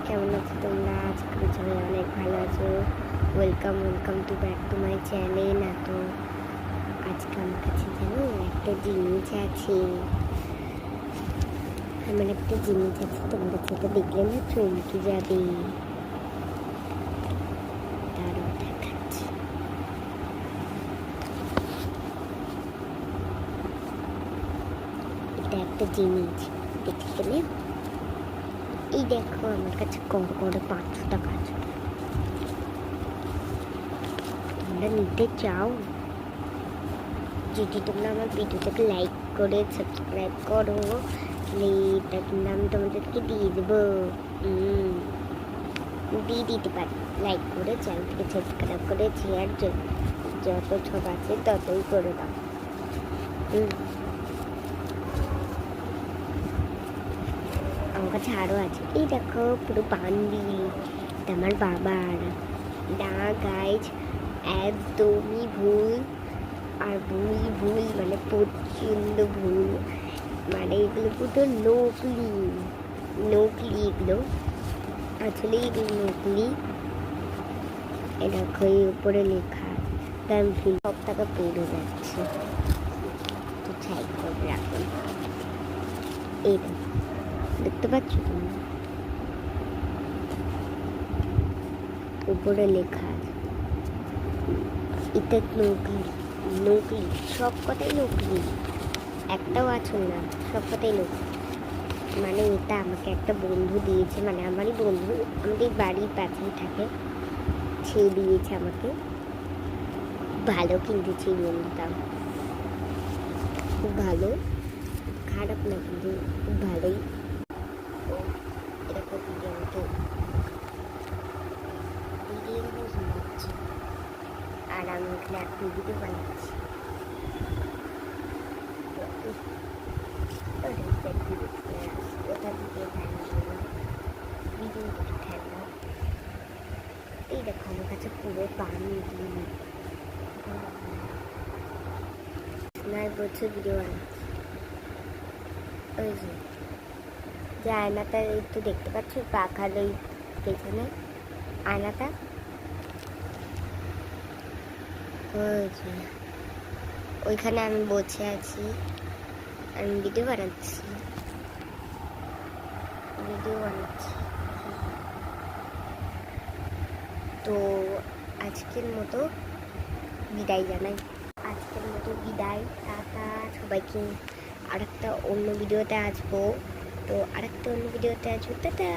কেমন আছো তোমরা? আজকে সবাই অনেক ভালো আছো। Welcome to back to my channel. না তো আজকে আমার কাছে জানো একটা জিনিস আছে, আমার একটা জিনিস আছে, তোমরা সেটা দেখলে না চমকে যাবে। দাঁড়াও দেখাচ্ছি। এটা একটা জিনিস দেখতে গেলে এই দেখো আমার কাছে করে 500 টাকা আছে। তোমরা নিতে চাও? যদি তোমরা আমার ভিডিওটাকে লাইক করে সাবস্ক্রাইব করো তাহলে এটা কিন্তু আমি তোমাদেরকে দিয়ে দেবো। দিয়ে দিতে পারি। লাইক করে চ্যানেলটাকে সাবস্ক্রাইব করে শেয়ার যত সব আছে ততই করে দাও। আমার কাছে আরও আছে। এই দেখো পুরো বান্ডিল, এটা আমার বাবার। না গাইজ, একদমই ভুল। আর ভুল মানে প্রচণ্ড ভুল, মানে এগুলো পুরো নকলি এগুলো, আসলে এগুলো নকলি। দেখো এই উপরে লেখা, তার ভুল সব টাকা পড়ে যাচ্ছে, তো ছাই করে রাখুন। এই দেখতে পাচ্ছ তুমি, উপরে লেখা আছে এটা নকলি, সব কথাই নকলি, একটাও আছো না, সব কথাই নকলি। মানে এটা আমাকে একটা বন্ধু দিয়েছে, মানে আমারই বন্ধু, আমাদের বাড়ির পাশেই থাকে, সে দিয়েছে আমাকে। ভালো কিনতেছি বন্ধুটা, খুব ভালো, খারাপ না কিন্তু খুব ভালোই। তো এরকম ভিডিও আমাকে বানাচ্ছি, আর আমি এখানে একটা ভিডিও বানাচ্ছি। এই দেখো আমার কাছে পুরো পানি বছর ভিডিও বানাচ্ছি। ওই যে আয়নাটা একটু দেখতে পাচ্ছ, পাখার ওই পেছনে আয়নাটা, ওই যে ওইখানে আমি বসে আছি, আমি ভিডিও বানাচ্ছি। তো আজকের মতো বিদায় জানাই, টাটা সবাইকে। আরেকটা অন্য ভিডিওতে আসবো, টাটা।